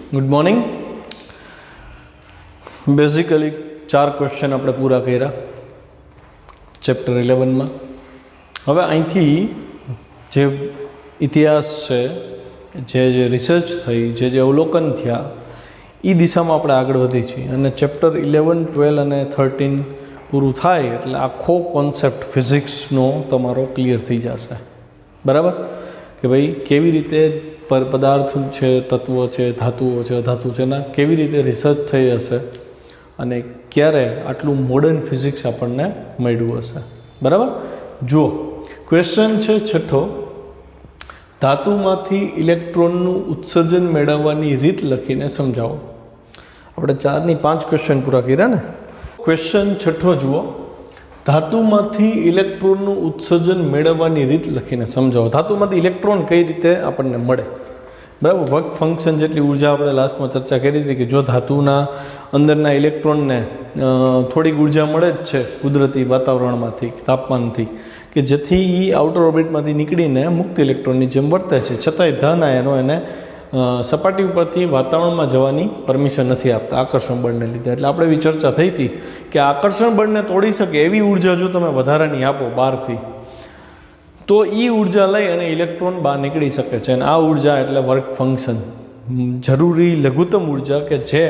Good morning. Basically 4 question આપણે પૂરા કર્યા ચેપ્ટર 11 માં। હવે અહીંથી જે ઇતિહાસ છે, જે રિસર્ચ થઈ, જે અવલોકન થયા એ દિશામાં આપણે આગળ વધી છીએ અને ચેપ્ટર 11, 12 અને 13 પૂરું થાય એટલે આખો કોન્સેપ્ટ ફિઝિક્સનો તમારો ક્લિયર થઈ જશે। બરાબર કે ભાઈ કેવી રીતે પદાર્થ છે, તત્વો છે, ધાતુઓ છે, અધાતુ છે ના કેવી રીતે રિસર્ચ થઈ હશે અને ક્યારે આટલું મોડર્ન ફિઝિક્સ આપણને મળ્યું હશે। બરાબર, જુઓ ક્વેશ્ચન છે 6, ધાતુમાંથી ઇલેક્ટ્રોનનું ઉત્સર્જન મેળવવાની રીત લખીને સમજાવો। આપણે 4 ની 5 ક્વેશ્ચન પૂરા કર્યા ને। ક્વેશ્ચન 6 જુઓ, ધાતુમાંથી ઇલેક્ટ્રોનનું ઉત્સર્જન મેળવવાની રીત લખીને સમજાવો। ધાતુમાંથી ઇલેક્ટ્રોન કઈ રીતે આપણને મળે? બરાબર, વર્ક ફંક્શન જેટલી ઉર્જા આપણે લાસ્ટમાં ચર્ચા કરી હતી કે જો ધાતુના અંદરના ઇલેક્ટ્રોનને થોડીક ઉર્જા મળે જ છે કુદરતી વાતાવરણમાંથી, તાપમાનથી, કે જેથી એ આઉટર ઓર્બિટમાંથી નીકળીને મુક્ત ઇલેક્ટ્રોનની જેમ વર્તે છે, છતાંય ધન આયનો એને સપાટી ઉપરથી વાતાવરણમાં જવાની પરમિશન નથી આપતા આકર્ષણ બળને લીધે। એટલે આપણે એવી ચર્ચા થઈ હતી કે આકર્ષણ બળને તોડી શકે એવી ઉર્જા જો તમે વધારાની આપો બહારથી તો એ ઉર્જા લઈ અને ઇલેક્ટ્રોન બહાર નીકળી શકે છે અને આ ઉર્જા એટલે વર્ક ફંક્શન, જરૂરી લઘુત્તમ ઉર્જા કે જે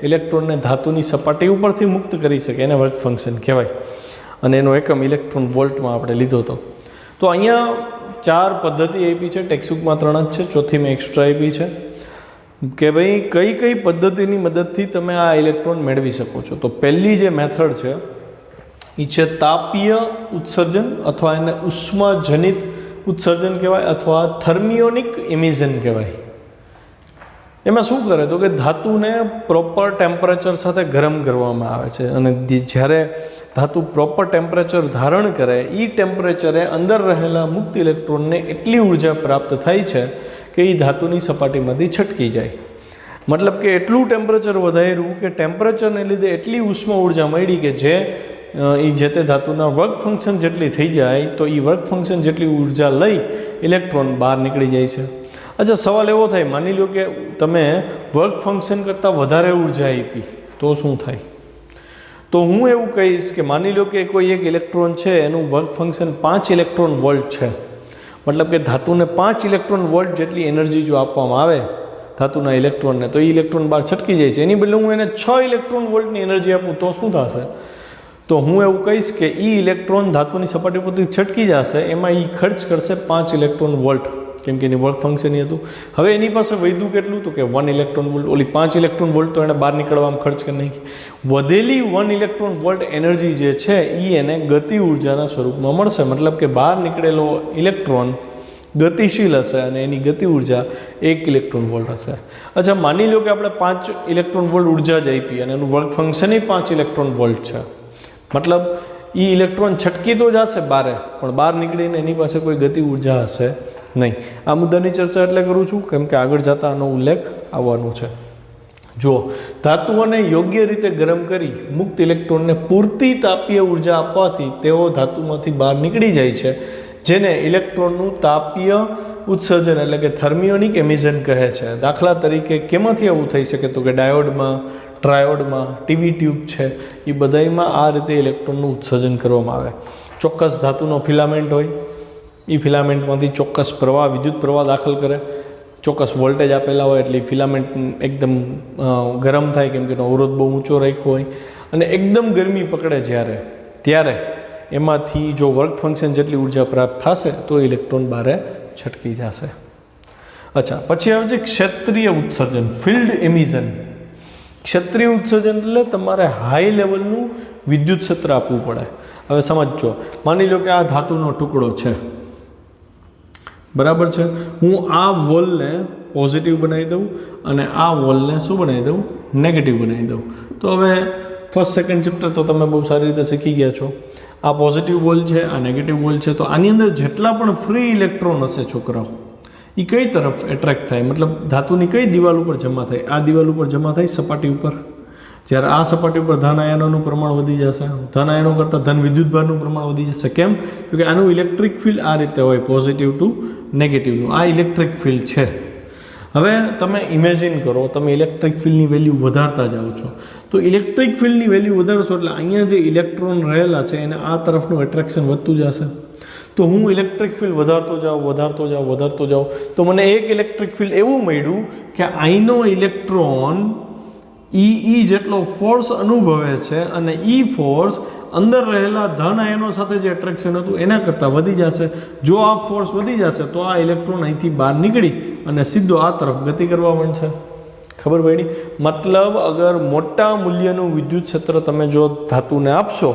ઇલેક્ટ્રોનને ધાતુની સપાટી ઉપરથી મુક્ત કરી શકે એને વર્ક ફંક્શન કહેવાય અને એનો એકમ ઇલેક્ટ્રોન વોલ્ટમાં આપણે લીધો હતો। તો અહીંયા 4 પદ્ધતિ આપી છે, ટેક્સ્ટબુકમાં 3 જ છે, ચોથી મેં એક્સ્ટ્રા આપી છે કે ભાઈ કઈ પદ્ધતિની મદદથી તમે આ ઇલેક્ટ્રોન મેળવી શકો છો। તો પહેલી જે મેથડ છે એ છે તાપીય ઉત્સર્જન અથવા એને ઉષ્માજનિત ઉત્સર્જન કહેવાય અથવા થર્મિયોનિક એમિશન કહેવાય। એમાં શું કરે તો કે ધાતુને પ્રોપર ટેમ્પરેચર સાથે ગરમ કરવામાં આવે છે અને જ્યારે ધાતુ પ્રોપર ટેમ્પરેચર ધારણ કરે એ ટેમ્પરેચરે અંદર રહેલા મુક્ત ઇલેક્ટ્રોનને એટલી ઉર્જા પ્રાપ્ત થાય છે કે એ ધાતુની સપાટીમાંથી છટકી જાય। મતલબ કે એટલું ટેમ્પરેચર વધાર્યું કે ટેમ્પરેચરને લીધે એટલી ઉષ્મા ઉર્જા મળી કે જે એ જે તે ધાતુના વર્ક ફંક્શન જેટલી થઈ જાય તો એ વર્ક ફંક્શન જેટલી ઉર્જા લઈ ઇલેક્ટ્રોન બહાર નીકળી જાય છે। અચ્છા, સવાલ એવો થાય, માની લો કે તમે વર્ક ફંક્શન કરતાં વધારે ઉર્જા આપી તો શું થાય? તો હું એવું કહીશ કે માની લો કે કોઈ એક ઇલેક્ટ્રોન છે એનું વર્ક ફંક્શન 5 ઇલેક્ટ્રોન વોલ્ટ છે, મતલબ કે ધાતુને 5 ઇલેક્ટ્રોન વોલ્ટ જેટલી એનર્જી જો આપવામાં આવે ધાતુના ઇલેક્ટ્રોનને તો એ ઇલેક્ટ્રોન બહાર છટકી જાય છે। એની બદલે હું એને 6 ઇલેક્ટ્રોન વોલ્ટની એનર્જી આપું તો શું થશે? તો હું એવું કહીશ કે એ ઇલેક્ટ્રોન ધાતુની સપાટી પરથી છટકી જશે, એમાં એ ખર્ચ કરશે 5 ઇલેક્ટ્રોન વોલ્ટ, કેમ કે એની વર્ક ફંક્શન એ હતું। હવે એની પાસે વધ્યું કેટલું? તો કે 1 ઇલેક્ટ્રોન વોલ્ટ। ઓલી 5 ઇલેક્ટ્રોન વોલ્ટ તો એને બહાર નીકળવામાં ખર્ચ કરી નાખી। વધેલી 1 ઇલેક્ટ્રોન વોલ્ટ એનર્જી જે છે એ એને ગતિ ઉર્જાના સ્વરૂપમાં મળશે, મતલબ કે બહાર નીકળેલો ઇલેક્ટ્રોન ગતિશીલ હશે અને એની ગતિ ઉર્જા 1 ઇલેક્ટ્રોન વોલ્ટ હશે। અચ્છા, માની લો કે આપણે 5 ઇલેક્ટ્રોન વોલ્ટ ઉર્જા જ આપી અને એનું વર્ક ફંક્શન એ 5 ઇલેક્ટ્રોન વોલ્ટ છે, મતલબ એ ઇલેક્ટ્રોન છટકી તો જશે બારે પણ બહાર નીકળીને એની પાસે કોઈ ગતિ ઉર્જા હશે નહીં। આ મુદ્દાની ચર્ચા એટલે કરું છું કેમ કે આગળ જતાં આનો ઉલ્લેખ આવવાનો છે। જુઓ, ધાતુઓને યોગ્ય રીતે ગરમ કરી મુક્ત ઇલેક્ટ્રોનને પૂરતી તાપીય ઉર્જા આપવાથી તેઓ ધાતુમાંથી બહાર નીકળી જાય છે, જેને ઇલેક્ટ્રોનનું તાપીય ઉત્સર્જન એટલે કે થર્મિયોનિક એમિશન કહે છે। દાખલા તરીકે કેમાંથી આવું થઈ શકે? તો કે ડાયોડમાં, ટ્રાયોડમાં, ટીવી ટ્યુબ છે, એ બધામાં આ રીતે ઇલેક્ટ્રોનનું ઉત્સર્જન કરવામાં આવે। ચોક્કસ ધાતુનો ફિલામેન્ટ હોય, એ ફિલામેન્ટમાંથી ચોક્કસ પ્રવાહ, વિદ્યુત પ્રવાહ દાખલ કરે, ચોક્કસ વોલ્ટેજ આપેલા હોય એટલે ફિલામેન્ટ એકદમ ગરમ થાય કેમ કે એનો અવરોધ બહુ ઊંચો રાખ્યો હોય અને એકદમ ગરમી પકડે ત્યારે એમાંથી જો વર્ક ફંક્શન જેટલી ઉર્જા પ્રાપ્ત થશે તો ઇલેક્ટ્રોન બહાર છટકી જશે। અચ્છા, પછી આવે છે ક્ષેત્રીય ઉત્સર્જન, ફિલ્ડ એમિશન। ક્ષેત્રીય ઉત્સર્જન એટલે તમારે હાઈ લેવલનું વિદ્યુત ક્ષેત્ર આપવું પડે। હવે સમજો, માની લો કે આ ધાતુનો ટુકડો છે, બરાબર છે, હું આ વોલને પોઝિટિવ બનાવી દઉં અને આ વોલને શું બનાવી દઉં? નેગેટિવ બનાવી દઉં। તો હવે ફર્સ્ટ સેકન્ડ ચેપ્ટર તો તમે બહુ સારી રીતે શીખી ગયા છો। આ પોઝિટિવ વોલ છે, આ નેગેટિવ વોલ છે, તો આની અંદર જેટલા પણ ફ્રી ઇલેક્ટ્રોન હશે છોકરાઓ એ કઈ તરફ એટ્રેક્ટ થાય? મતલબ ધાતુની કઈ દિવાલ ઉપર જમા થાય? આ દિવાલ ઉપર જમા થાય સપાટી ઉપર। જ્યારે આ સપાટી ઉપર ધન આયનોનું પ્રમાણ વધી જશે, ધન આયનો કરતાં ધન વિદ્યુતભારનું પ્રમાણ વધી જશે। કેમ? તો કે આનું ઇલેક્ટ્રિક ફિલ્ડ આ રીતે હોય, પોઝિટિવ ટુ નેગેટિવનું આ ઇલેક્ટ્રિક ફિલ્ડ છે। હવે તમે ઇમેજિન કરો, તમે ઇલેક્ટ્રિક ફિલ્ડની વેલ્યુ વધારતા જાઓ છો, તો ઇલેક્ટ્રિક ફિલ્ડની વેલ્યુ વધારશો એટલે અહીંયા જે ઇલેક્ટ્રોન રહેલા છે એને આ તરફનું એટ્રેક્શન વધતું જશે. તો હું ઇલેક્ટ્રિક ફિલ્ડ વધારતો જાઉં તો મને એક ઇલેક્ટ્રિક ફિલ્ડ એવું મળ્યું કે આઈનો ઇલેક્ટ્રોન ઈ જેટલો ફોર્સ અનુભવે છે અને ઈ ફોર્સ અંદર રહેલા ધન આયનો સાથે જે એટ્રેક્શન હતું એના કરતાં વધી જશે. જો આ ફોર્સ વધી જશે તો આ ઇલેક્ટ્રોન અહીંથી બહાર નીકળી અને સીધો આ તરફ ગતિ કરવા માંડશે. ખબર પડી? મતલબ અગર મોટા મૂલ્યનું વિદ્યુત ક્ષેત્ર તમે જો ધાતુને આપશો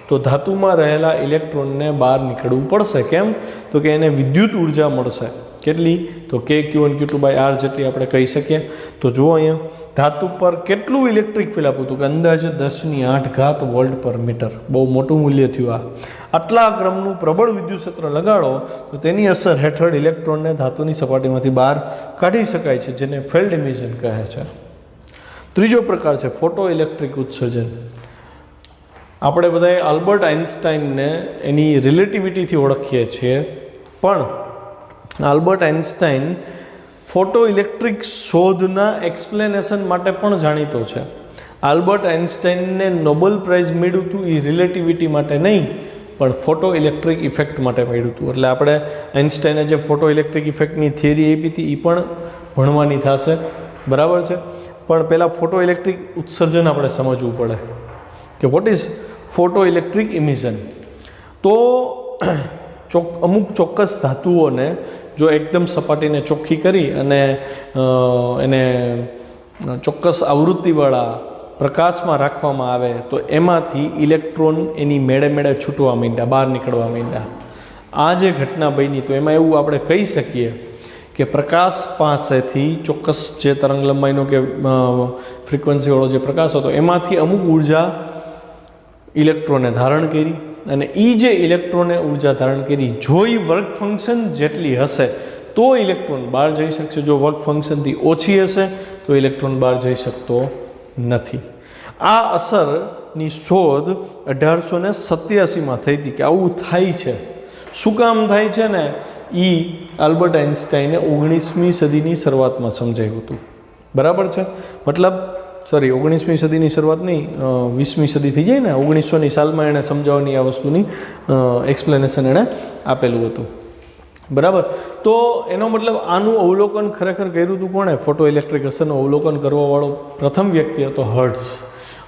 તો ધાતુમાં રહેલા ઇલેક્ટ્રોનને બહાર નીકળવું પડશે. કેમ? તો કે એને વિદ્યુત ઉર્જા મળશે. કેટલી? તો Q1Q2/R જેટલી આપણે કહી શકીએ. તો જુઓ અહીંયા ધાતુ પર કેટલું ઇલેક્ટ્રિક ફિલ્ડ આપ્યું હતું કે અંદાજે 10⁸ વોલ્ટ પર મીટર. બહુ મોટું મૂલ્ય થયું. આટલા ક્રમનું પ્રબળ વિદ્યુત ક્ષેત્ર લગાડો તો તેની અસર હેઠળ ઇલેક્ટ્રોનને ધાતુની સપાટીમાંથી બહાર કાઢી શકાય છે, જેને ફિલ્ડ ઇમિશન કહે છે. ત્રીજો પ્રકાર છે ફોટો ઇલેક્ટ્રિક ઉત્સર્જન. આપણે બધાએ આલ્બર્ટ આઇન્સ્ટાઈનને એની રિલેટિવિટીથી ઓળખીએ છીએ, પણ આલ્બર્ટ આઇન્સ્ટાઈન ફોટો ઇલેક્ટ્રિક શોધના એક્સપ્લેનેશન માટે પણ જાણીતો છે. આલ્બર્ટ આઇન્સ્ટાઈનને નોબેલ પ્રાઇઝ મળ્યું હતું એ રિલેટિવિટી માટે નહીં, પણ ફોટો ઇલેક્ટ્રિક ઇફેક્ટ માટે મળ્યું હતું. એટલે આપણે આઇન્સ્ટાઈને જે ફોટો ઇલેક્ટ્રિક ઇફેક્ટની થિયરી આપી હતી એ પણ ભણવાની થશે. બરાબર છે? પણ પહેલાં ફોટો ઇલેક્ટ્રિક ઉત્સર્જન આપણે સમજવું પડે કે what is photo electric emission. તો અમુક ચોક્કસ ધાતુઓને જો એકદમ સપાટીને ચોખ્ખી કરી અને એને ચોક્કસ આવૃત્તિવાળા પ્રકાશમાં રાખવામાં આવે તો એમાંથી ઇલેક્ટ્રોન એની મેળે છૂટવા માંડ્યા, બહાર નીકળવા માંડ્યા. આ જે ઘટના બની તો એમાં એવું આપણે કહી શકીએ કે પ્રકાશ પાસેથી ચોક્કસ જે તરંગ લંબાઈનો કે ફ્રિકવન્સીવાળો જે પ્રકાશ હતો એમાંથી અમુક ઉર્જા ઇલેક્ટ્રોને ધારણ કરી અને એ જે ઇલેક્ટ્રોને ઉર્જા ધારણ કરી જો એ વર્ક ફંક્શન જેટલી હશે તો ઇલેક્ટ્રોન બહાર જઈ શકશે. જો વર્ક ફંક્શનથી ઓછી હશે તો ઇલેક્ટ્રોન બહાર જઈ શકતો નથી. આ અસરની શોધ 1887માં થઈ હતી કે આવું થાય છે. શું કામ થાય છે ને એ આલ્બર્ટ આઇન્સ્ટાઈને 19મી સદીની શરૂઆતમાં સમજાયું હતું. બરાબર છે? મતલબ 19મી સદીની શરૂઆત નહીં, 20મી સદી થઈ જાય ને, 1900ની સાલમાં એણે સમજાવવાની આ વસ્તુની એક્સપ્લેનેશન એણે આપેલું હતું. બરાબર? તો એનો મતલબ આનું અવલોકન ખરેખર કર્યું હતું કોણે? ફોટો ઇલેક્ટ્રિક અસરનું અવલોકન કરવાવાળો પ્રથમ વ્યક્તિ હતો હર્ટ્ઝ.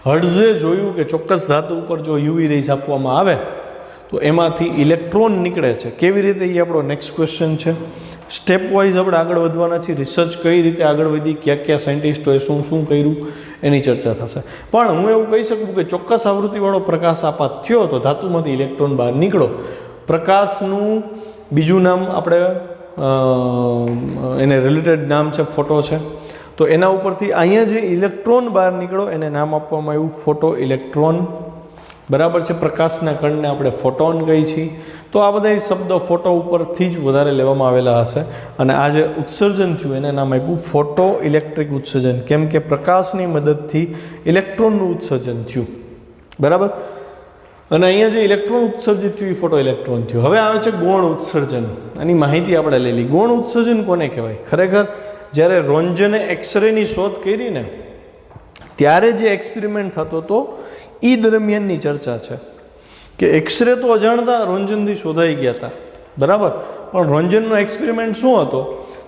હર્ટ્ઝે જોયું કે ચોક્કસ ધાતુ ઉપર જો યુવી રેઝ આપવામાં આવે તો એમાંથી ઇલેક્ટ્રોન નીકળે છે. કેવી રીતે? એ આપણો નેક્સ્ટ ક્વેશ્ચન છે. સ્ટેપ વાઇઝ આપણે આગળ વધવાના છીએ. રિસર્ચ કઈ રીતે આગળ વધી, કયા સાયન્ટિસ્ટોએ શું કર્યું એની ચર્ચા થશે. પણ હું એવું કહી શકું કે ચોક્કસ આવૃત્તિવાળો પ્રકાશ આપાત થયો તો ધાતુમાંથી ઇલેક્ટ્રોન બહાર નીકળો. પ્રકાશનું બીજું નામ આપણે એને રિલેટેડ નામ છે ફોટો છે. તો એના ઉપરથી અહીંયા જે ઇલેક્ટ્રોન બહાર નીકળો એને નામ આપવામાં આવ્યું ફોટો ઇલેક્ટ્રોન. બરાબર છે? પ્રકાશના કણને આપણે ફોટોન કહી છીએ. તો આ બધા શબ્દો ફોટો ઉપરથી જ વધારે લેવામાં આવેલા હશે અને આ જે ઉત્સર્જન થયું એને નામ આપ્યું ફોટો ઇલેક્ટ્રિક ઉત્સર્જન. કેમ કે પ્રકાશની મદદથી ઇલેક્ટ્રોનનું ઉત્સર્જન થયું. બરાબર? અને અહીંયા જે ઇલેક્ટ્રોન ઉત્સર્જિત થયું એ ફોટો ઇલેક્ટ્રોન થયું. હવે આવે છે ગૌણ ઉત્સર્જન. આની માહિતી આપણે લઈ લઈ. ગૌણ ઉત્સર્જન કોને કહેવાય? ખરેખર જ્યારે રોન્જને એક્સરેની શોધ કરી ને ત્યારે જે એક્સપેરિમેન્ટ થતો હતો એ દરમિયાનની ચર્ચા છે કે એક્સરે તો અજાણતા રોન્જનથી શોધાઈ ગયા હતા. બરાબર? પણ રોન્જનનો એક્સપેરિમેન્ટ શું હતો?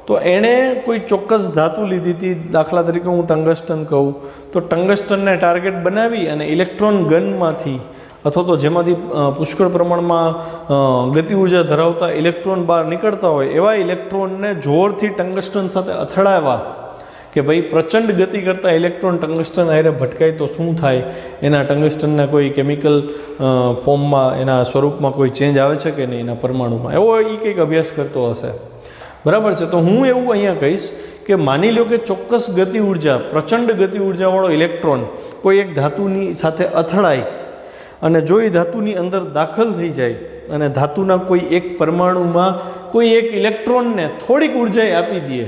તો એણે કોઈ ચોક્કસ ધાતુ લીધી હતી. દાખલા તરીકે હું ટંગસ્ટન કહું તો ટંગસ્ટનને ટાર્ગેટ બનાવી અને ઇલેક્ટ્રોન ગનમાંથી અથવા તો જેમાંથી પુષ્કળ પ્રમાણમાં ગતિ ઉર્જા ધરાવતા ઇલેક્ટ્રોન બહાર નીકળતા હોય એવા ઇલેક્ટ્રોનને જોરથી ટંગસ્ટન સાથે અથડાવ્યા કે ભાઈ પ્રચંડ ગતિ કરતાં ઇલેક્ટ્રોન ટંગસ્ટન હારે ભટકાય તો શું થાય, એના ટંગસ્ટનના કોઈ કેમિકલ ફોર્મમાં એના સ્વરૂપમાં કોઈ ચેન્જ આવે છે કે નહીં એના પરમાણુમાં, એવો એ કંઈક અભ્યાસ કરતો હશે. બરાબર છે? તો હું એવું અહીંયા કહીશ કે માની લો કે ચોક્કસ ગતિ ઉર્જા, પ્રચંડ ગતિ ઉર્જાવાળો ઇલેક્ટ્રોન કોઈ એક ધાતુની સાથે અથડાય અને જો એ ધાતુની અંદર દાખલ થઈ જાય અને ધાતુના કોઈ એક પરમાણુમાં કોઈ એક ઇલેક્ટ્રોનને થોડીક ઉર્જા આપી દે.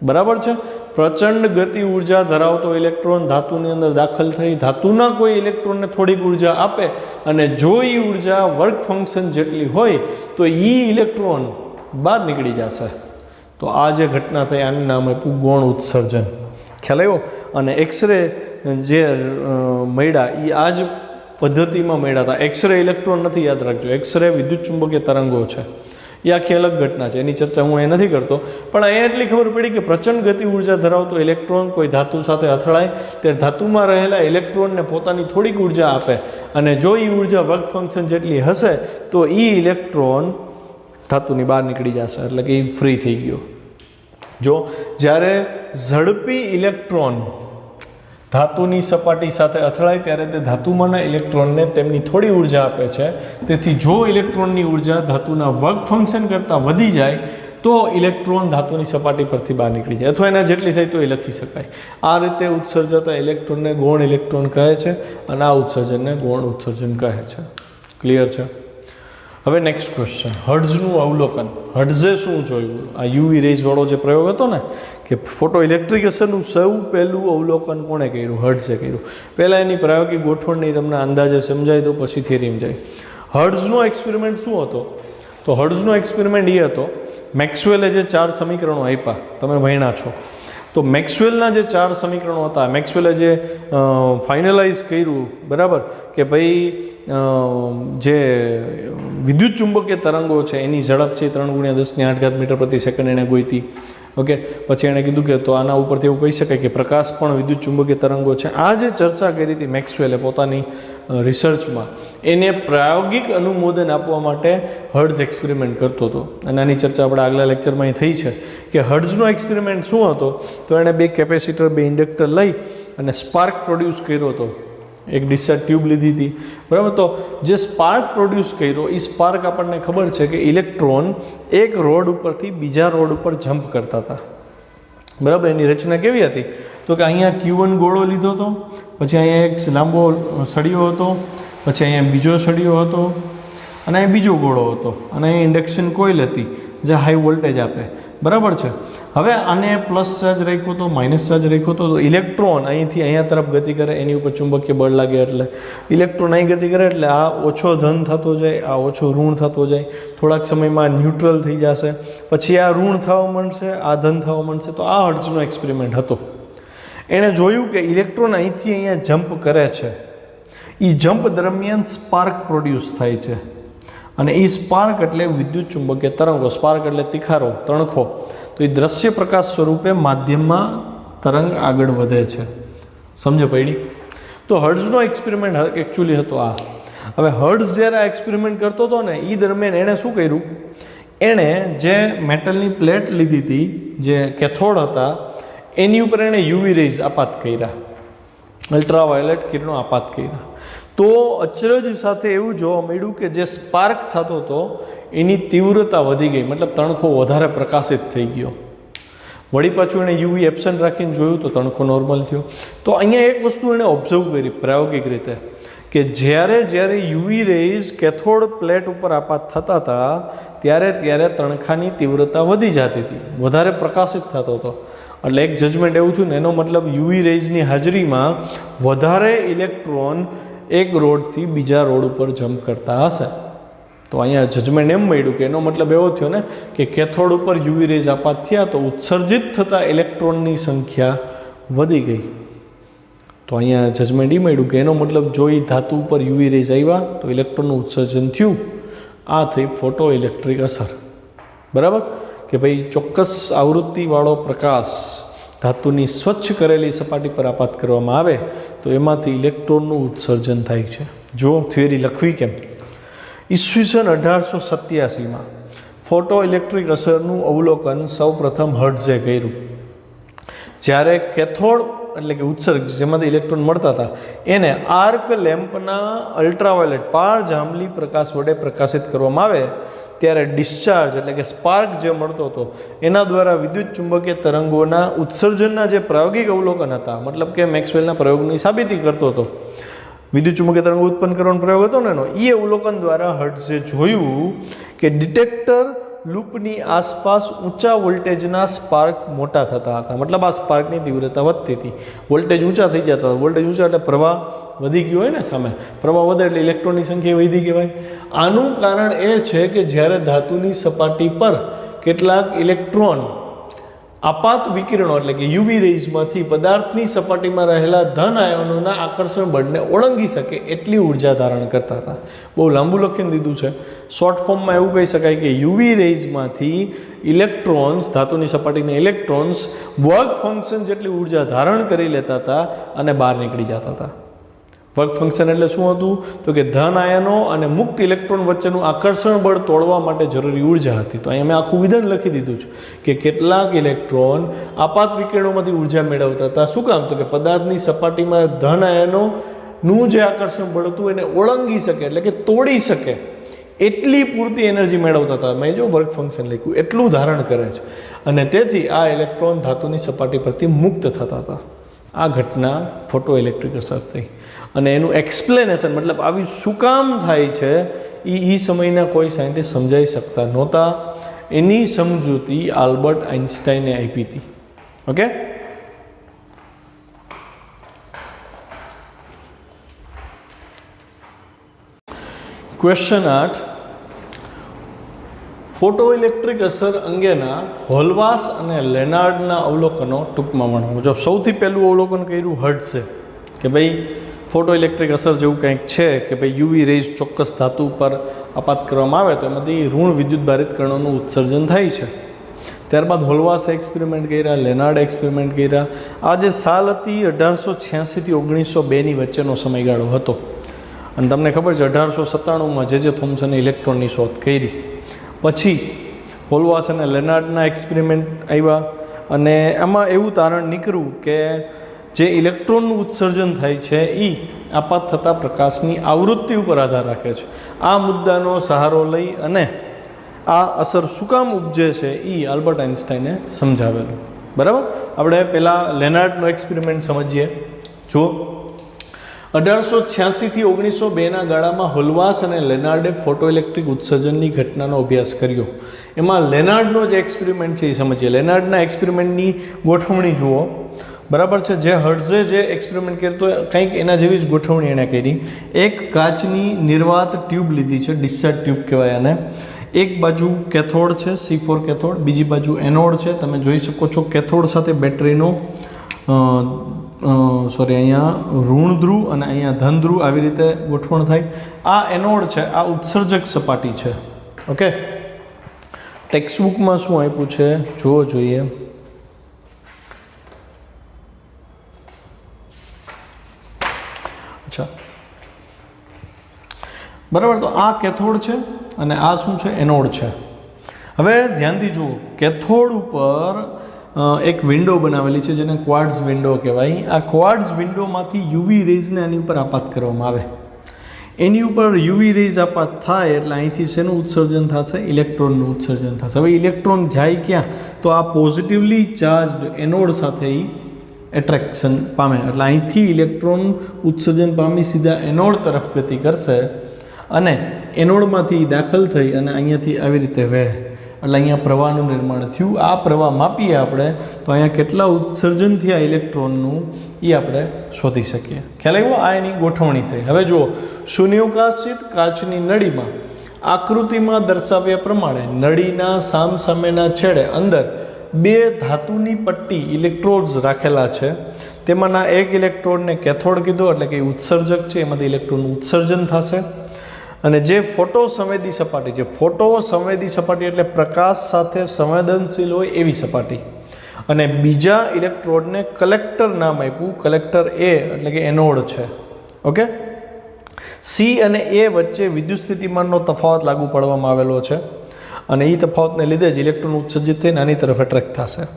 બરાબર છે? પ્રચંડ ગતિ ઉર્જા ધરાવતો ઇલેક્ટ્રોન ધાતુની અંદર દાખલ થઈ ધાતુના કોઈ ઇલેક્ટ્રોનને થોડીક ઉર્જા આપે અને જો એ ઉર્જા વર્ક ફંક્શન જેટલી હોય તો એ ઇલેક્ટ્રોન બહાર નીકળી જશે. તો આ જે ઘટના થઈ આનું નામ આપ્યું ગૌણ ઉત્સર્જન. ખ્યાલ આવ્યો? અને એક્સરે જે મળ્યા એ આ જ પદ્ધતિમાં મળ્યા હતા. એક્સરે ઇલેક્ટ્રોન નથી, યાદ રાખજો. એક્સરે વિદ્યુત ચુંબકીય તરંગો છે, એ આખી અલગ ઘટના છે, એની ચર્ચા હું એ નથી કરતો. પણ અહીંયા એટલી ખબર પડી કે પ્રચંડ ગતિ ઉર્જા ધરાવતો ઇલેક્ટ્રોન કોઈ ધાતુ સાથે અથડાય ત્યારે ધાતુમાં રહેલા ઇલેક્ટ્રોનને પોતાની થોડીક ઉર્જા આપે, અને જો એ ઉર્જા વર્ક ફંક્શન જેટલી હશે તો એ ઇલેક્ટ્રોન ધાતુની બહાર નીકળી જશે, એટલે કે એ ફ્રી થઈ ગયો. જો જ્યારે ઝડપી ઇલેક્ટ્રોન ધાતુની સપાટી સાથે અથડાય ત્યારે તે ધાતુમાંના ઇલેક્ટ્રોનને તેમની થોડી ઉર્જા આપે છે. તેથી જો ઇલેક્ટ્રોનની ઉર્જા ધાતુના વર્ક ફંક્શન કરતાં વધી જાય તો ઇલેક્ટ્રોન ધાતુની સપાટી પરથી બહાર નીકળી જાય, અથવા એના જેટલી થાય તો એ લખી શકાય. આ રીતે ઉત્સર્જાતા ઇલેક્ટ્રોનને ગૌણ ઇલેક્ટ્રોન કહે છે, અને આ ઉત્સર્જનને ગૌણ ઉત્સર્જન કહે છે. ક્લિયર છે? હવે નેક્સ્ટ ક્વેશ્ચન, હર્ટ્ઝનું અવલોકન. હર્ટ્ઝે શું જોયું? આ યુવી રેઝવાળો જે પ્રયોગ હતો ને, કે ફોટો ઇલેક્ટ્રિક અસરનું સૌ પહેલું અવલોકન કોણે કર્યું? હર્ટ્ઝે કર્યું. પહેલાં એની પ્રાયોગિક ગોઠવણની તમને અંદાજે સમજાય દો, પછી થિયરી સમજાય. હર્ટ્ઝનો એક્સપેરિમેન્ટ શું હતો? તો હર્ટ્ઝનો એક્સપેરિમેન્ટ એ હતો, મેક્સવેલે જે 4 સમીકરણો આપ્યા, તમે ભણ્યા છો, તો મેક્સવેલના જે 4 સમીકરણો હતા, મેક્સવેલે જે ફાઇનલાઇઝ કર્યું, બરાબર, કે ભાઈ જે વિદ્યુત ચુંબકીય તરંગો છે એની ઝડપ છે 3 × 10⁸ મીટર પ્રતિ સેકન્ડ એણે ગોઈતી. ઓકે, પછી એણે કીધું કે તો આના ઉપરથી એવું કહી શકાય કે પ્રકાશ પણ વિદ્યુત ચુંબકીય તરંગો છે. આ જે ચર્ચા કરી હતી મેક્સવેલે પોતાની રિસર્ચમાં, એને પ્રાયોગિક અનુમોદન આપવા માટે હર્ટ્ઝ એક્સપેરિમેન્ટ કરતો હતો. અને આની ચર્ચા આપણે આગલા લેક્ચરમાં થઈ છે કે હર્ટ્ઝનો એક્સપેરિમેન્ટ શું હતો. તો એણે 2 કેપેસિટર 2 ઇન્ડક્ટર લઈ અને સ્પાર્ક પ્રોડ્યુસ કર્યો હતો. એક ડિસ્ચાર્જ ટ્યુબ લીધી હતી, બરાબર. તો જે સ્પાર્ક પ્રોડ્યુસ કર્યો એ સ્પાર્ક આપણને ખબર છે કે ઇલેક્ટ્રોન એક રોડ ઉપરથી બીજા રોડ ઉપર જમ્પ કરતા હતા, બરાબર. એની રચના કેવી હતી? તો કે અહીંયા Q1 ગોળો લીધો હતો, પછી અહીંયા એક લાંબો સળિયો હતો, પછી અહીંયા બીજો સળિયો હતો, અને અહીં બીજો ગોળો હતો, અને અહીં ઇન્ડક્શન કોઇલ હતી જે હાઈ વોલ્ટેજ આપે, બરાબર છે. હવે આને પ્લસ ચાર્જ રાખ્યો તો, માઇનસ ચાર્જ રાખ્યો તો ઇલેક્ટ્રોન અહીંથી અહીંયા તરફ ગતિ કરે, એની ઉપર ચુંબકીય બળ લાગે, એટલે ઇલેક્ટ્રોન અહીં ગતિ કરે એટલે આ ઓછો ધન થતો જાય, આ ઓછો ઋણ થતો જાય, થોડાક સમયમાં ન્યુટ્રલ થઈ જશે, પછી આ ઋણ થવા માંડશે, આ ધન થવા માંડશે. તો આ હર્ટ્ઝનો એક્સપેરિમેન્ટ હતો. એણે જોયું કે ઇલેક્ટ્રોન અહીંથી અહીંયા જમ્પ કરે છે, એ જમ્પ દરમિયાન સ્પાર્ક પ્રોડ્યુસ થાય છે, અને એ સ્પાર્ક એટલે વિદ્યુત ચુંબકીય તરંગો. સ્પાર્ક એટલે તીખારો, તણખો. તો એ દ્રશ્ય પ્રકાશ સ્વરૂપે માધ્યમમાં તરંગ આગળ વધે છે. સમજ પડી? તો હર્ટ્ઝનો એક્સપેરિમેન્ટ એકચ્યુઅલી હતો આ. હવે હર્ટ્ઝ જ્યારે આ એક્સપેરિમેન્ટ કરતો હતો ને, એ દરમિયાન એણે શું કર્યું? એણે જે મેટલની પ્લેટ લીધી હતી, જે કેથોડ હતા, એની ઉપર એણે યુવી રેઝ આપાત કર્યા, અલ્ટ્રાવાયોલેટ કિરણો આપાત કર્યા. તો અચરજ સાથે એવું જોવા મળ્યું કે જે સ્પાર્ક થતો હતો એની તીવ્રતા વધી ગઈ, મતલબ તણખો વધારે પ્રકાશિત થઈ ગયો. વળી પાછું એણે યુવી એબ્સન્ટ રાખીને જોયું તો તણખો નોર્મલ થયો. તો અહીંયા એક વસ્તુ એણે ઓબ્ઝર્વ કરી પ્રાયોગિક રીતે, કે જ્યારે યુવી રેઝ કેથોડ પ્લેટ ઉપર આપાત થતા હતા ત્યારે તણખાની તીવ્રતા વધી જતી હતી, વધારે પ્રકાશિત થતો હતો. એટલે એક જજમેન્ટ એવું થયું ને, એનો મતલબ યુવી રેઝની હાજરીમાં વધારે ઇલેક્ટ્રોન એક રોડથી બીજા રોડ ઉપર જમ્પ કરતા હશે. તો અહીંયા જજમેન્ટ એમ મળ્યું કે એનો મતલબ એવો થયો ને કે કેથોડ ઉપર યુવી રેઝ આપાત થયા તો ઉત્સર્જિત થતા ઇલેક્ટ્રોનની સંખ્યા વધી ગઈ. તો અહીંયા જજમેન્ટ એ મળ્યું કે એનો મતલબ જો એ ધાતુ ઉપર યુવી રેઝ આવ્યા તો ઇલેક્ટ્રોનનું ઉત્સર્જન થયું. આ થઈ ફોટો ઇલેક્ટ્રિક અસર, બરાબર. કે ભાઈ ચોક્કસ આવૃત્તિવાળો પ્રકાશ ધાતુની સ્વચ્છ કરેલી સપાટી પર આપાત કરવામાં આવે તો એમાંથી ઇલેક્ટ્રોનનું ઉત્સર્જન થાય છે. જો થિયરી લખવી કેમ? ઈસવીસન 1887માં ફોટો ઇલેક્ટ્રિક અસરનું અવલોકન સૌપ્રથમ હર્ટ્ઝે કર્યું. જ્યારે કેથોડ એટલે કે ઉત્સર્ગ જેમાંથી ઇલેક્ટ્રોન મળતા હતા એને આર્ક લેમ્પના અલ્ટ્રાવાયોલેટ પારજાંબલી પ્રકાશ વડે પ્રકાશિત કરવામાં આવે ત્યારે ડિસ્ચાર્જ એટલે કે સ્પાર્ક જે મળતો હતો એના દ્વારા વિદ્યુત ચુંબકીય તરંગોના ઉત્સર્જનના જે પ્રાયોગિક અવલોકન હતા, મતલબ કે મેક્સવેલના પ્રયોગની સાબિતી કરતો હતો, વિદ્યુત ચુંબકીય તરંગો ઉત્પન્ન કરવાનો પ્રયોગ હતો ને એનો, એ અવલોકન દ્વારા હર્ટ્ઝે જોયું કે ડિટેક્ટર લૂપની આસપાસ ઊંચા વોલ્ટેજના સ્પાર્ક મોટા થતા હતા. મતલબ આ સ્પાર્કની તીવ્રતા વધતી હતી, વોલ્ટેજ ઊંચા થઈ જતા હતા. વોલ્ટેજ ઊંચા એટલે પ્રવાહ વધી ગયો હોય ને, સામે પ્રવાહ વધે એટલે ઇલેક્ટ્રોનની સંખ્યા વધી કહેવાય. આનું કારણ એ છે કે જ્યારે ધાતુની સપાટી પર કેટલાક ઇલેક્ટ્રોન આપાત વિકિરણો એટલે કે યુવી રેઝમાંથી પદાર્થની સપાટીમાં રહેલા ધન આયનોના આકર્ષણ બળને ઓળંગી શકે એટલી ઉર્જા ધારણ કરતા હતા. બહુ લાંબુ લખીને દીધું છે. શોર્ટ ફોર્મમાં એવું કહી શકાય કે યુવી રેઝમાંથી ઇલેક્ટ્રોન્સ, ધાતુની સપાટીના ઇલેક્ટ્રોન્સ વર્ક ફંક્શન જેટલી ઉર્જા ધારણ કરી લેતા હતા અને બહાર નીકળી જતા હતા. વર્ક ફંક્શન એટલે શું હતું? તો કે ધન આયનો અને મુક્ત ઇલેક્ટ્રોન વચ્ચેનું આકર્ષણ બળ તોડવા માટે જરૂરી ઉર્જા હતી. તો અહીંયા મેં આખું વિધાન લખી દીધું છે કે કેટલાક ઇલેક્ટ્રોન આપાત વિકિરણોમાંથી ઉર્જા મેળવતા હતા. શું કામ? તો કે પદાર્થની સપાટીમાં ધન આયનોનું જે આકર્ષણ બળ હતું એને ઓળંગી શકે એટલે કે તોડી શકે એટલી પૂરતી એનર્જી મેળવતા હતા. મેં જો વર્ક ફંક્શન લખ્યું એટલું ધારણ કરે છે અને તેથી આ ઇલેક્ટ્રોન ધાતુની સપાટી પરથી મુક્ત થતા હતા. આ ઘટના ફોટો ઇલેક્ટ્રિક અસર થઈ અને એનું એક્સપ્લેનેશન મતલબ આવી શું કામ થાય છે એ સમયના કોઈ સાયન્ટિસ્ટ સમજાવી શકતા નહોતા. એની સમજૂતી આલ્બર્ટ આઇન્સ્ટાઈને આપી હતી. ઓકે, ક્વેશ્ચન 8 ફોટો ઇલેક્ટ્રિક અસર અંગેના હોલવાસ અને લેનાર્ડના અવલોકનો ટૂંકમાં વર્ણવો. જો સૌથી પહેલું અવલોકન કર્યું હર્ટ્ઝે કે ભાઈ ફોટો ઇલેક્ટ્રિક અસર જેવું કંઈક છે કે ભાઈ યુવી રેઝ ચોક્કસ ધાતુ પર આપાત કરવામાં આવે તો એમાંથી ઋણ વિદ્યુત ભારિત કણોનું ઉત્સર્જન થાય છે. ત્યારબાદ હોલવાસે એક્સપેરિમેન્ટ કર્યા, લેનાર્ડ એક્સપેરિમેન્ટ કર્યા. આ જે સાલ હતી 1886 થી 1902ની વચ્ચેનો સમયગાળો હતો અને તમને ખબર છે 1897માં જે થોમ્સને ઇલેક્ટ્રોનની શોધ કરી. પછી હોલવાસ અને લેનાર્ડના એક્સપેરિમેન્ટ આવ્યા અને એમાં એવું તારણ નીકળ્યું કે જે ઇલેક્ટ્રોનનું ઉત્સર્જન થાય છે એ આપાત થતા પ્રકાશની આવૃત્તિ ઉપર આધાર રાખે છે. આ મુદ્દાનો સહારો લઈ અને આ અસર શું કામ ઉપજે છે એ આલ્બર્ટ આઇન્સ્ટાઈને સમજાવેલું. બરાબર, આપણે પહેલાં લેનાર્ડનો એક્સપેરિમેન્ટ સમજીએ. જો 1886 થી 1902ના ગાળામાં હોલવાસ અને લેનાર્ડે ફોટો ઇલેક્ટ્રિક ઉત્સર્જનની ઘટનાનો અભ્યાસ કર્યો. એમાં લેનાર્ડનો જે એક્સપેરિમેન્ટ છે એ સમજીએ. લેનાર્ડના એક્સપેરિમેન્ટની ગોઠવણી જુઓ. બરાબર છે, જે હર્ટ્ઝે જે એક્સપેરિમેન્ટ કર્યો તો કંઈક એના જેવી જ ગોઠવણી એણે કરી. એક કાચની નિર્વાત ટ્યુબ લીધી છે, ડિસ્ચાર્જ ટ્યુબ કહેવાય અને એક બાજુ કેથોડ છે, C4 કેથોડ, બીજી બાજુ એનોડ છે. તમે જોઈ શકો છો કેથોડ સાથે બેટરીનો અહીંયા ઋણ ધ્રુવ અને અહીંયા ધન ધ્રુવ આવી રીતે ગોઠવણ થાય. આ એનોડ છે, આ ઉત્સર્જક સપાટી છે. ઓકે, ટેક્સ્ટબુકમાં શું આપ્યું છે જુઓ જોઈએ. અચ્છા, બરાબર, તો આ કેથોડ છે અને આ શું છે? એનોડ છે. હવે ધ્યાનથી જુઓ, કેથોડ ઉપર એક વિન્ડો બનાવેલી છે જેને ક્વાર્ટ્ઝ વિન્ડો કહેવાય. આ ક્વાર્ટ્ઝ વિન્ડોમાંથી યુવી રેઝને આની ઉપર આપાત કરવામાં આવે. એની ઉપર યુવી રેઝ આપાત થાય એટલે અહીંથી શેનું ઉત્સર્જન થશે? ઇલેક્ટ્રોનનું ઉત્સર્જન થશે. હવે ઇલેક્ટ્રોન જાય ક્યાં? તો આ પોઝિટિવલી ચાર્જડ એનોડ સાથે એટ્રેક્શન પામે એટલે અહીંથી ઇલેક્ટ્રોન ઉત્સર્જન પામી સીધા એનોડ તરફ ગતિ કરશે અને એનોડમાંથી દાખલ થઈ અને અહીંયાથી આવી રીતે વહે એટલે અહીંયા પ્રવાહનું નિર્માણ થયું. આ પ્રવાહ માપીએ આપણે તો અહીંયા કેટલા ઉત્સર્જન થયા ઇલેક્ટ્રોનનું એ આપણે શોધી શકીએ. ખ્યાલ આવ્યો? આ એની ગોઠવણી થઈ. હવે જુઓ, શૂન્યાવકાશિત કાચની નળીમાં આકૃતિમાં દર્શાવ્યા પ્રમાણે નળીના સામસામેના છેડે અંદર બે ધાતુની પટ્ટી ઇલેક્ટ્રોડ્સ રાખેલા છે. તેમાંના એક ઇલેક્ટ્રોડને કેથોડ કીધો એટલે કે ઉત્સર્જક છે, એમાંથી ઇલેક્ટ્રોનનું ઉત્સર્જન થશે. અને જે ફોટો સંવેદી સપાટી છે, ફોટો સંવેદી સપાટી એટલે પ્રકાશ સાથે સંવેદનશીલ હોય એવી સપાટી. અને બીજા ઇલેક્ટ્રોડને કલેક્ટર નામ આપ્યું, કલેક્ટર એ એટલે કે એનોડ છે. ઓકે, સી અને એ વચ્ચે વિદ્યુત સ્થિતિમાનનો તફાવત લાગુ પાડવામાં આવેલો છે અને એ તફાવતને લીધે જ ઇલેક્ટ્રોન ઉત્સર્જિત થઈને આની તરફ એટ્રેક્ટ થશે.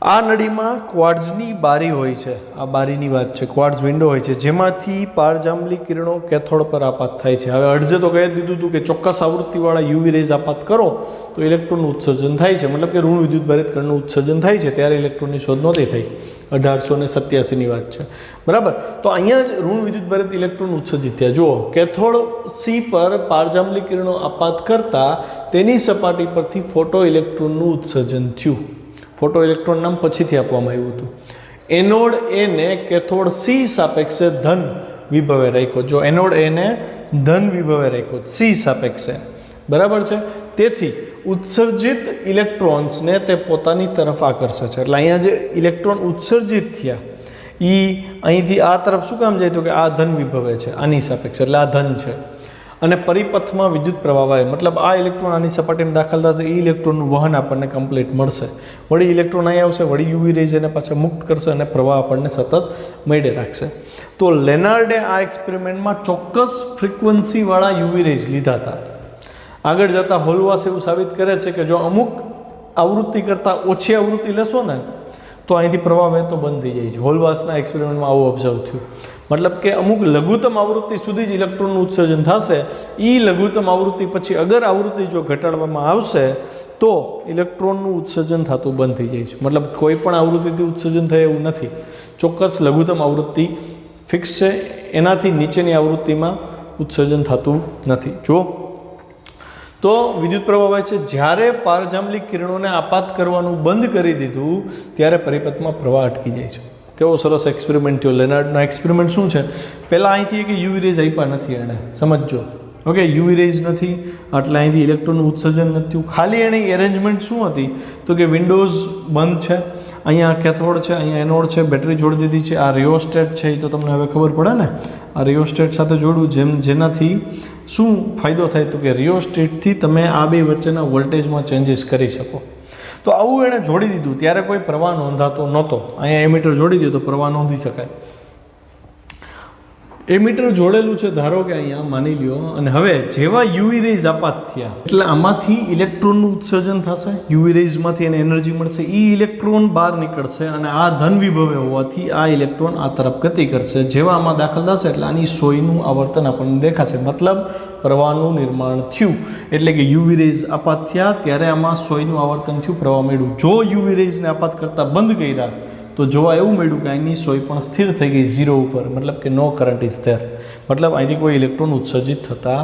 આ નળીમાં ક્વાર્ટ્ઝની બારી હોય છે, આ બારીની વાત છે, ક્વાર્ટ્ઝ વિન્ડો હોય છે જેમાંથી પારજાંબલી કિરણો કેથોડ પર આપાત થાય છે. હવે હર્ટ્ઝે તો કહી દીધું હતું કે ચોક્કસ આવૃત્તિવાળા યુવી રેઝ આપાત કરો તો ઇલેક્ટ્રોનનું ઉત્સર્જન થાય છે, મતલબ કે ઋણ વિદ્યુત ભારિત કણનું ઉત્સર્જન થાય છે. ત્યારે ઇલેક્ટ્રોનની શોધ નહોતી થઈ, 1887ની વાત છે. બરાબર, તો અહીંયા ઋણ વિદ્યુત ભારિત ઇલેક્ટ્રોન ઉત્સર્જિત થયા. જુઓ, કેથોડ સી પર પારજાંબલી કિરણો આપાત કરતા તેની સપાટી પરથી ફોટો ઇલેક્ટ્રોનનું ઉત્સર્જન થયું. ફોટો ઇલેક્ટ્રોન નામ પછીથી આપવામાં આવ્યું હતું. એનોડ એને કેથોડ સી સાપેક્ષે ધન વિભવે રાખ્યો. જો એનોડ એને ધન વિભવે રાખ્યો સી સાપેક્ષે, બરાબર છે. તેથી ઉત્સર્જિત ઇલેક્ટ્રોન્સને તે પોતાની તરફ આકર્ષે છે. એટલે અહીંયા જે ઇલેક્ટ્રોન ઉત્સર્જિત થયા એ અહીંથી આ તરફ શું કામ જાય તો કે આ ધન વિભવે છે આની સાપેક્ષ, એટલે આ ધન છે. અને પરિપથમાં વિદ્યુત પ્રવાહ વહે, મતલબ આ ઇલેક્ટ્રોન આની સપાટીમાં દાખલ થશે, એ ઇલેક્ટ્રોનનું વહન આપણને કમ્પ્લીટ મળશે. વળી ઇલેક્ટ્રોન અહીં આવશે, વળી યુવી રેઝ એને પાછા મુક્ત કરશે અને પ્રવાહ આપણને સતત મળે રાખશે. તો લેનાર્ડે આ એક્સપેરિમેન્ટમાં ચોક્કસ ફ્રીક્વન્સીવાળા યુવી રેઝ લીધા હતા. આગળ જતાં હોલવાસ એવું સાબિત કરે છે કે જો અમુક આવૃત્તિ કરતાં ઓછી આવૃત્તિ લેશો ને તો અહીંથી પ્રવાહ વહેતો બંધ થઈ જાય છે. હોલવાસના એક્સપેરિમેન્ટમાં આવું ઓબ્ઝર્વ થયું. મતલબ કે અમુક લઘુત્તમ આવૃત્તિ સુધી જ ઇલેક્ટ્રોનનું ઉત્સર્જન થશે. એ લઘુત્તમ આવૃત્તિ પછી અગર આવૃત્તિ જો ઘટાડવામાં આવશે તો ઇલેક્ટ્રોનનું ઉત્સર્જન થતું બંધ થઈ જાય છે. મતલબ કોઈ પણ આવૃત્તિથી ઉત્સર્જન થાય એવું નથી. ચોક્કસ લઘુત્તમ આવૃત્તિ ફિક્સ છે, એનાથી નીચેની આવૃત્તિમાં ઉત્સર્જન થતું નથી. જો તો વિદ્યુત પ્રવાહ વહે છે. જ્યારે પારજાંબલિક કિરણોને આપાત કરવાનું બંધ કરી દીધું ત્યારે પરિપથમાં પ્રવાહ અટકી જાય છે. કેવો સરસ એક્સપેરિમેન્ટ થયો. લેનાર્ડનો એક્સપેરિમેન્ટ શું છે, પહેલાં અહીંથી કે યુવી રેઝ આપ્યા નથી એણે, સમજો. ઓકે, યુવી રેઝ નથી એટલે અહીંથી ઇલેક્ટ્રોનનું ઉત્સર્જન નથી થયું. ખાલી એની એરેન્જમેન્ટ શું હતી તો કે વિન્ડોઝ બંધ છે, અહીંયા કેથોડ છે, અહીંયા એનોડ છે, બેટરી જોડી દીધી છે, આ રિયોસ્ટેટ છે. એ તો તમને હવે ખબર પડે ને, આ રિયોસ્ટેટ સાથે જોડવું જેનાથી શું ફાયદો થાય તો કે રિયોસ્ટેટથી તમે આ બે વચ્ચેના વોલ્ટેજમાં ચેન્જીસ કરી શકો. તો આવું એણે જોડી દીધું ત્યારે કોઈ પ્રવાહ નોંધાતો નહોતો. અહીંયા એમીટર જોડી દે તો પ્રવાહ નોંધી શકાય. એમીટર જોડેલું છે ધારો કે અહીંયા માની લ્યો, અને હવે જેવા યુવી રેઝ આપાત થયા એટલે આમાંથી ઇલેક્ટ્રોનનું ઉત્સર્જન થશે, યુવી રેઝમાંથી એને એનર્જી મળશે, એ ઇલેક્ટ્રોન બહાર નીકળશે અને આ ધન વિભવે હોવાથી આ ઇલેક્ટ્રોન આ તરફ ગતિ કરશે. જેવા આમાં દાખલ થશે એટલે આની સોયનું આવર્તન આપણને દેખાશે, મતલબ પ્રવાહનું નિર્માણ થયું. એટલે કે યુવી રેઝ આપાત થયા ત્યારે આમાં સોયનું આવર્તન થયું, પ્રવાહ મળ્યું. જો યુવી રેઝને આપાત કરતાં બંધ કર્યા તો જોવા એવું મળ્યું કે અહીંની સોય પણ સ્થિર થઈ ગઈ 0 ઉપર, મતલબ કે નો કરંટ ઇઝ ધેર, મતલબ અહીંથી કોઈ ઇલેક્ટ્રોન ઉત્સર્જિત થતા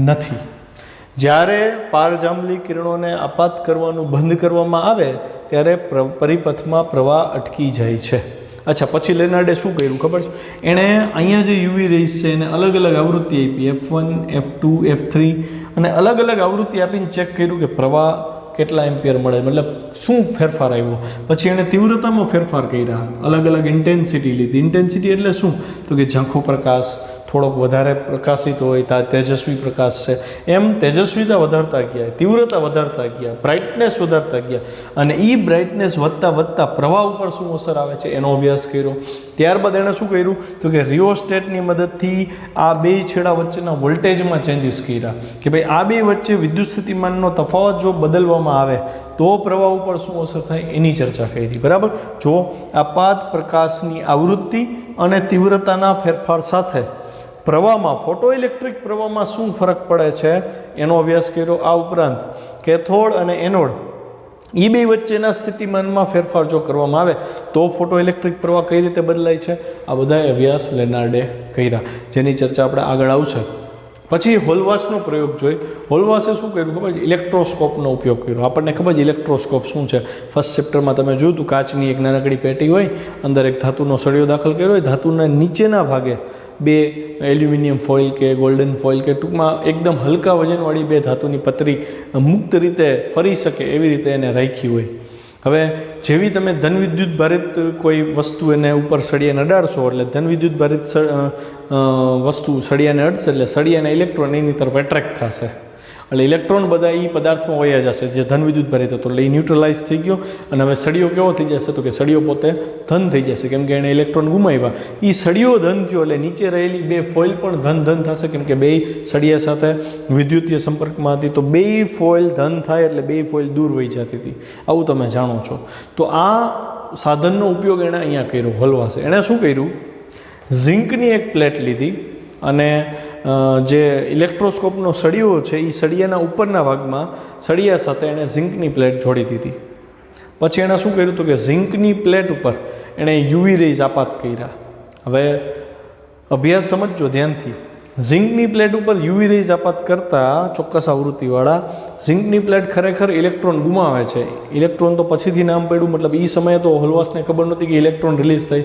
નથી. જ્યારે પારજાંબલિક કિરણોને આપાત કરવાનું બંધ કરવામાં આવે ત્યારે પરિપથમાં પ્રવાહ અટકી જાય છે. અચ્છા, પછી લેનાર્ડે શું કર્યું ખબર છે? એણે અહીંયા જે યુવી રેઝ છે એને અલગ અલગ આવૃત્તિ આપી, F1, F2, F3, અને અલગ અલગ આવૃત્તિ આપીને ચેક કર્યું કે પ્રવાહ કેટલા એમ્પિયર મળે, મતલબ શું ફેરફાર આવ્યો. પછી એણે તીવ્રતામાં ફેરફાર કર્યા, અલગ અલગ ઇન્ટેન્સિટી લીધી. ઇન્ટેન્સિટી એટલે શું તો કે ઝાંખો પ્રકાશ થોડોક વધારે પ્રકાશિત હોય તો તેજસ્વી પ્રકાશ છે, એમ તેજસ્વીતા વધારતા ગયા, તીવ્રતા વધારતા ગયા, બ્રાઇટનેસ વધારતા ગયા, અને એ બ્રાઇટનેસ વધતા વધતા પ્રવાહ ઉપર શું અસર આવે છે એનો અભ્યાસ કર્યો. ત્યારબાદ એણે શું કર્યું તો કે રિયોસ્ટેટની મદદથી આ બે છેડા વચ્ચેના વોલ્ટેજમાં ચેન્જીસ કર્યા કે ભાઈ આ બે વચ્ચે વિદ્યુત સ્થિતિમાનનો તફાવત જો બદલવામાં આવે તો પ્રવાહ ઉપર શું અસર થાય એની ચર્ચા કરી. બરાબર. જો આપાત પ્રકાશની આવૃત્તિ અને તીવ્રતાના ફેરફાર સાથે પ્રવાહમાં, ફોટો ઇલેક્ટ્રિક પ્રવાહમાં શું ફરક પડે છે એનો અભ્યાસ કર્યો. આ ઉપરાંત કેથોડ અને એનોડ એ બે વચ્ચેના સ્થિતિમાનમાં ફેરફાર જો કરવામાં આવે તો ફોટો ઇલેક્ટ્રિક પ્રવાહ કઈ રીતે બદલાય છે, આ બધા અભ્યાસ લેનાર્ડે કર્યા, જેની ચર્ચા આપણે આગળ આવશે. પછી હોલવાસનો પ્રયોગ જોઈ. હોલવાસે શું કર્યું ખબર છે? ઇલેક્ટ્રોસ્કોપનો ઉપયોગ કર્યો. આપણને ખબર છે ઇલેક્ટ્રોસ્કોપ શું છે, ફર્સ્ટ ચેપ્ટરમાં તમે જોયું હતું. કાચની એક નાનકડી પેટી હોય, અંદર એક ધાતુનો સળિયો દાખલ કર્યો હોય, ધાતુના નીચેના ભાગે બે એલ્યુમિનિયમ ફોઇલ કે ગોલ્ડન ફોઇલ કે ટૂંકમાં એકદમ હલકા વજનવાળી બે ધાતુની પતરી મુક્ત રીતે ફરી શકે એવી રીતે એને રાખી હોય. હવે જેવી તમે ધનવિદ્યુત ભારિત કોઈ વસ્તુ એને ઉપર સળિયાને અડાડશો એટલે ધનવિદ્યુત ભારિત વસ્તુ સળિયાને અડશે એટલે સળિયાના ઇલેક્ટ્રોન એની તરફ એટ્રેક્ટ થશે, એટલે ઇલેક્ટ્રોન બધા એ પદાર્થમાં વયા જશે જે ધનવિદ્યુત ભારિત હતો, એટલે એ ન્યુટ્રલાઇઝ થઈ ગયો. અને હવે સળિયો કેવો થઈ જશે તો કે સળિયો પોતે ધન થઈ જશે, કેમ કે એણે ઇલેક્ટ્રોન ગુમાવ્યા. એ સળિયો ધન થયો એટલે નીચે રહેલી બે ફોઇલ પણ ધન થશે, કેમ કે બે સળિયા સાથે વિદ્યુતીય સંપર્કમાં હતી, તો બે ફોઇલ ધન થાય એટલે બે ફોઇલ દૂર વહી જતી હતી. આવું તમે જાણો છો. તો આ સાધનનો ઉપયોગ એણે અહીંયા કર્યો હોલવાસે. એણે શું કર્યું? ઝિંકની એક પ્લેટ લીધી અને જે ઇલેક્ટ્રોસ્કોપનો સળિયો છે એ સળિયાના ઉપરના ભાગમાં સળિયા સાથે એણે ઝિંકની પ્લેટ જોડી દીધી. પછી એણે શું કર્યું તો કે ઝિંકની પ્લેટ ઉપર એણે યુવી રેઝ આપાત કર્યા. હવે અભ્યાસ સમજજો ધ્યાનથી. ઝિંકની પ્લેટ ઉપર યુવી રેઝ આપાત કરતાં ચોક્કસ આવૃત્તિવાળા ઝિંકની પ્લેટ ખરેખર ઇલેક્ટ્રોન ગુમાવે છે. ઇલેક્ટ્રોન તો પછીથી નામ પડ્યું, મતલબ એ સમયે તો હોલવાસને ખબર નહોતી કે ઇલેક્ટ્રોન રિલીઝ થઈ.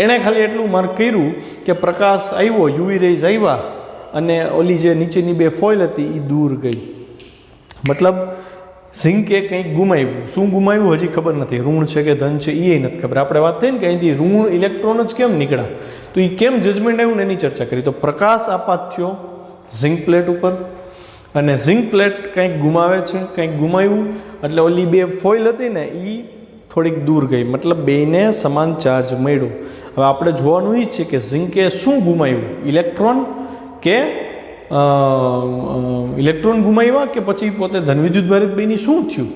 એણે ખાલી એટલું માર્ક કર્યું કે પ્રકાશ આવ્યો, યુવી રેઝ આવ્યા અને ઓલી જે નીચેની બે ફોઇલ હતી એ દૂર ગઈ. મતલબ ઝિંકે કંઈક ગુમાવ્યું. શું ગુમાવ્યું હજી ખબર નથી. ઋણ છે કે ધન છે એ નથી ખબર. આપણે વાત થઈ ને કે અહીંથી ઋણ ઇલેક્ટ્રોન જ કેમ નીકળ્યા, તો એ કેમ જજમેન્ટ આવ્યું ને એની ચર્ચા કરી. તો પ્રકાશ આપાત થયો ઝિંક પ્લેટ ઉપર અને ઝિંક પ્લેટ કંઈક ગુમાવે છે, કંઈક ગુમાવ્યું એટલે ઓલી બે ફોઇલ હતી ને એ થોડીક દૂર ગઈ, મતલબ બેને સમાન ચાર્જ મળ્યો. હવે આપણે જોવાનું એ છે કે ઝિંકે શું ગુમાવ્યું, ઇલેક્ટ્રોન કે ઇલેક્ટ્રોન ગુમાવ્યા કે પછી પોતે ધનવિદ્યુતભારિત બની શું થયું.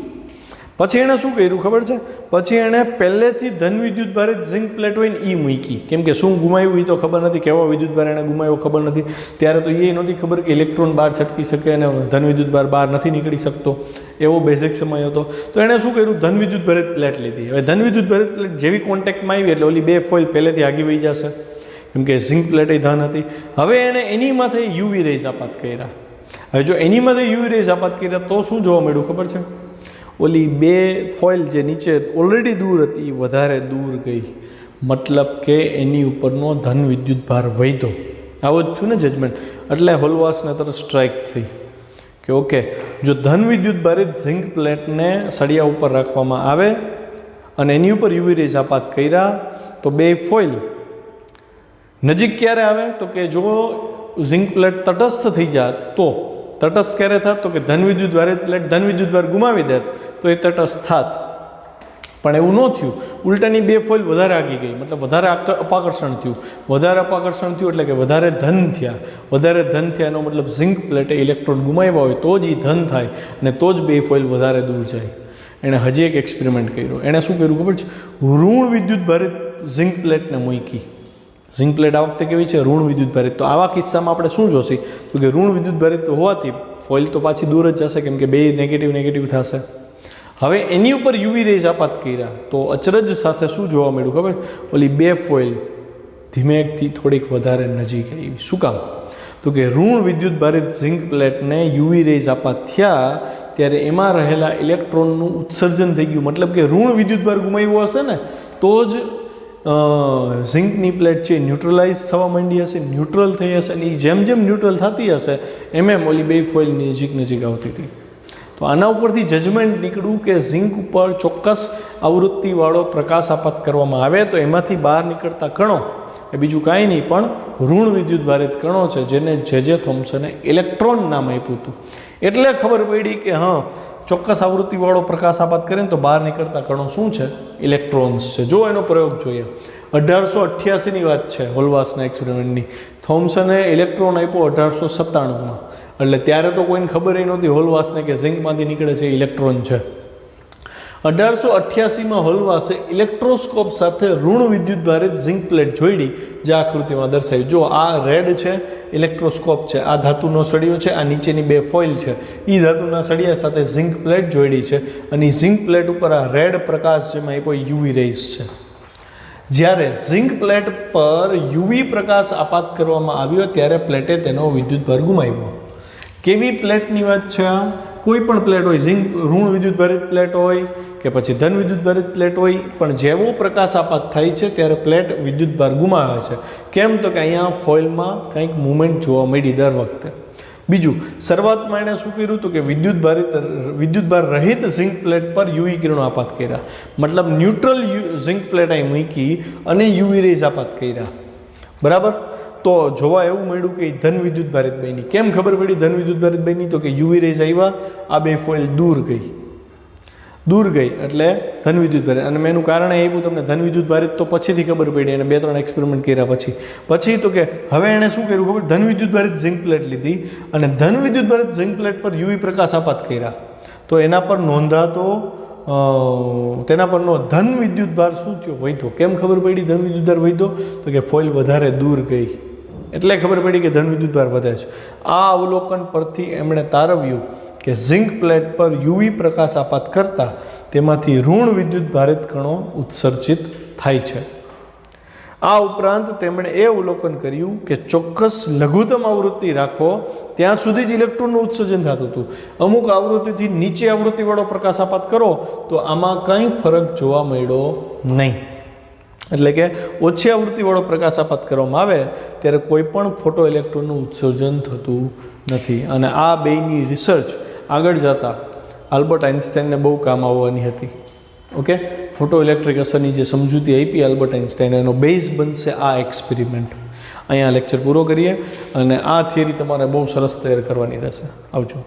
પછી એણે શું કર્યું ખબર છે, પછી એણે પહેલેથી ધનવિદ્યુતભારિત ઝિંક પ્લેટ હોય ને એ મૂકી. કેમ કે શું ગુમાવ્યું એ તો ખબર નથી, કેવો વિદ્યુતભાર એણે ગુમાવ્યો ખબર નથી. ત્યારે તો એ નહોતી ખબર કે ઇલેક્ટ્રોન બહાર છટકી શકે અને ધનવિદ્યુતભાર બહાર નથી નીકળી શકતો, એવો બેઝિક સમય હતો. તો એણે શું કર્યું, ધનવિદ્યુતભારિત પ્લેટ લીધી. હવે ધનવિદ્યુતભારિત પ્લેટ જેવી કોન્ટેક્ટમાં આવી એટલે ઓલી બે ફોઇલ પહેલેથી આગી વહી જશે, કેમ કે ઝિંક પ્લેટ એ ધન હતી. હવે એણે એની માથે યુવી રેઝ આપાત કર્યા. હવે જો એની માથે યુવી રેઝ આપાત કર્યા તો શું જોવા મળ્યું ખબર છે, ઓલી બે ફોઇલ જે નીચે ઓલરેડી દૂર હતી એ વધારે દૂર ગઈ, મતલબ કે એની ઉપરનો ધન વિદ્યુતભાર વધ્યો. આવું જ થયું ને જજમેન્ટ. એટલે હોલવાસને તરત સ્ટ્રાઇક થઈ કે ઓકે, જો ધન વિદ્યુતભારિત ઝિંક પ્લેટને સળિયા ઉપર રાખવામાં આવે અને એની ઉપર યુવી રેઝ આપાત કર્યા તો બે ફોઇલ નજીક ક્યારે આવે, તો કે જો ઝિંક પ્લેટ તટસ્થ થઈ જાય તો તટસ્થ ક્યારે થાત, તો કે ધનવિદ્યુતભારિત પ્લેટ ધનવિદ્યુતભાર ગુમાવી દે તો એ તટસ્થ થાત. પણ એવું ન થયું, ઉલટાની બે ફોઇલ વધારે આગી ગઈ, મતલબ વધારે અપાકર્ષણ થયું. વધારે અપાકર્ષણ થયું એટલે કે વધારે ધન થયા. વધારે ધન થયા એનો મતલબ ઝિંક પ્લેટે ઇલેક્ટ્રોન ગુમાવ્યા હોય તો જ એ ધન થાય અને તો જ બે ફોઇલ વધારે દૂર જાય. એણે હજી એક એક્સપેરિમેન્ટ કર્યો. એણે શું કર્યું ખબર છે, ઋણ વિદ્યુતભારિત ઝિંક પ્લેટને મૂકી. ઝિંક પ્લેટ આ વખતે કેવી છે, ઋણ વિદ્યુતભારિત. તો આવા કિસ્સામાં આપણે શું જોશી, તો કે ઋણ વિદ્યુતભારિત હોવાથી ફોઇલ તો પાછી દૂર જ જશે, કેમ કે બે નેગેટિવ થશે. હવે એની ઉપર યુવી રેઝ આપાત કર્યા તો અચરજ સાથે શું જોવા મળ્યું ખબર, ઓલી બે ફોઇલ ધીમેકથી થોડીક વધારે નજીક આવી. શું કામ, તો કે ઋણ વિદ્યુતભારિત ઝિંક પ્લેટને યુવી રેઝ આપાત થયા ત્યારે એમાં રહેલા ઇલેક્ટ્રોનનું ઉત્સર્જન થઈ ગયું. મતલબ કે ઋણ વિદ્યુતભાર ગુમાવ્યો હશે ને તો જ ઝિંકની પ્લેટ છે ન્યુટ્રલાઇઝ થવા માંડી હશે, ન્યુટ્રલ થઈ હશે. અને એ જેમ જેમ ન્યુટ્રલ થતી હશે એમ ઓલી બે ફોઇલ નજીક આવતી હતી. તો આના ઉપરથી જજમેન્ટ નીકળ્યું કે ઝિંક ઉપર ચોક્કસ આવૃત્તિવાળો પ્રકાશ આપાત કરવામાં આવે તો એમાંથી બહાર નીકળતા કણો એ બીજું કાંઈ નહીં પણ ઋણ વિદ્યુતભારિત કણો છે, જેને જે થોમ્સને ઇલેક્ટ્રોન નામ આપ્યું હતું. એટલે ખબર પડી કે હા, ચોક્કસ આવૃત્તિવાળો પ્રકાશ આપાત કરે ને તો બહાર નીકળતા કણો શું છે, ઇલેક્ટ્રોન્સ છે. જો એનો પ્રયોગ જોઈએ, 1888ની વાત છે, હોલવાસના એક્સપેરિમેન્ટની. થોમ્સને ઇલેક્ટ્રોન આપ્યો 1897માં. એટલે ત્યારે તો કોઈને ખબર નહોતી હોલવાસને કે ઝિંકમાંથી નીકળે છે ઇલેક્ટ્રોન છે. 1888માં હોલવાસે ઇલેક્ટ્રોસ્કોપ સાથે ઋણ વિદ્યુતભારિત ઝિંક પ્લેટ જોડી, જે આકૃતિમાં દર્શાવી. જો આ રેડ છે ઇલેક્ટ્રોસ્કોપ છે, આ ધાતુનો સળિયો છે, આ નીચેની બે ફોઇલ છે, એ ધાતુના સળિયા સાથે ઝિંક પ્લેટ જોડી છે અને ઝિંક પ્લેટ ઉપર આ રેડ પ્રકાશ જેમાં આપ્યો યુવી રેઝ છે. જ્યારે ઝિંક પ્લેટ પર યુવી પ્રકાશ આપાત કરવામાં આવ્યો ત્યારે પ્લેટે તેનો વિદ્યુતભાર ગુમાવ્યો. કેવી પ્લેટની વાત છે આ, કોઈ પણ પ્લેટ હોય, ઝિંક ઋણ વિદ્યુતભારિત પ્લેટ હોય કે પછી ધન વિદ્યુતભારિત પ્લેટ હોય, પણ જેવો પ્રકાશ આપાત થાય છે ત્યારે પ્લેટ વિદ્યુતભાર ગુમાવે છે. કેમ, તો કે અહીંયા ફોઇલમાં કંઈક મુવમેન્ટ જોવા મળી દર વખતે. બીજું, શરૂઆતમાં એણે શું કર્યું હતું કે વિદ્યુતભાર રહિત ઝિંક પ્લેટ પર યુવી કિરણો આપાત કર્યા. મતલબ ન્યુટ્રલ ઝિંક પ્લેટ અહીં મૂકી અને યુવી રેઝ આપાત કર્યા. બરાબર. તો જોવા એવું મળ્યું કે ધન વિદ્યુતભારિત બની. કેમ ખબર પડી ધન વિદ્યુતભારિત બની, તો કે યુવી રેઝ આવ્યા, આ બે ફોઇલ દૂર ગઈ એટલે ધન વિદ્યુતભારિત. અને મેં એનું કારણ આપ્યું તમને, ધન વિદ્યુતભારિત તો પછીથી ખબર પડી, અને 2-3 એક્સપેરિમેન્ટ કર્યા પછી તો કે હવે એણે શું કર્યું ખબર, ધન વિદ્યુતભારિત ઝિંક પ્લેટ લીધી અને ધન વિદ્યુતભારિત ઝિંક પ્લેટ પર યુવી પ્રકાશ આપાત કર્યા. તો એના પર નોંધાતો તેના પરનો ધન વિદ્યુતભાર શું થયો, વધ્યો. કેમ ખબર પડી ધન વિદ્યુતભાર વધ્યો, તો કે ફોઇલ વધારે દૂર ગઈ એટલે ખબર પડી કે ધન વિદ્યુતભાર વધે છે. આ અવલોકન પરથી એમણે તારવ્યું કે ઝિંક પ્લેટ પર યુવી પ્રકાશ આપાત કરતા તેમાંથી ઋણ વિદ્યુતભારિત કણો ઉત્સર્જિત થાય છે. આ ઉપરાંત તેમણે એ અવલોકન કર્યું કે ચોક્કસ લઘુત્તમ આવૃત્તિ રાખો ત્યાં સુધી જ ઇલેક્ટ્રોનનું ઉત્સર્જન થતું હતું. અમુક આવૃત્તિથી નીચે આવૃત્તિવાળો પ્રકાશ આપાત કરો તો આમાં કંઈ ફરક જોવા મળ્યો નહીં. એટલે કે ઓછી આવૃત્તિવાળો પ્રકાશ આપાત કરવામાં આવે ત્યારે કોઈ પણ ફોટો ઇલેક્ટ્રોનનું ઉત્સર્જન થતું નથી. અને આ બેની રિસર્ચ આગળ જતાં આલ્બર્ટ આઇન્સ્ટાઈનને બહુ કામ આવવાની હતી. ઓકે, ફોટો ઇલેક્ટ્રિક અસરની જે સમજૂતી આપી આલ્બર્ટ આઇન્સ્ટાઈને એનો બેઝ બનશે આ એક્સપેરિમેન્ટ. અહીંયા લેક્ચર પૂરો કરીએ અને આ થિયરી તમારે બહુ સરસ તૈયાર કરવાની રહેશે. આવજો.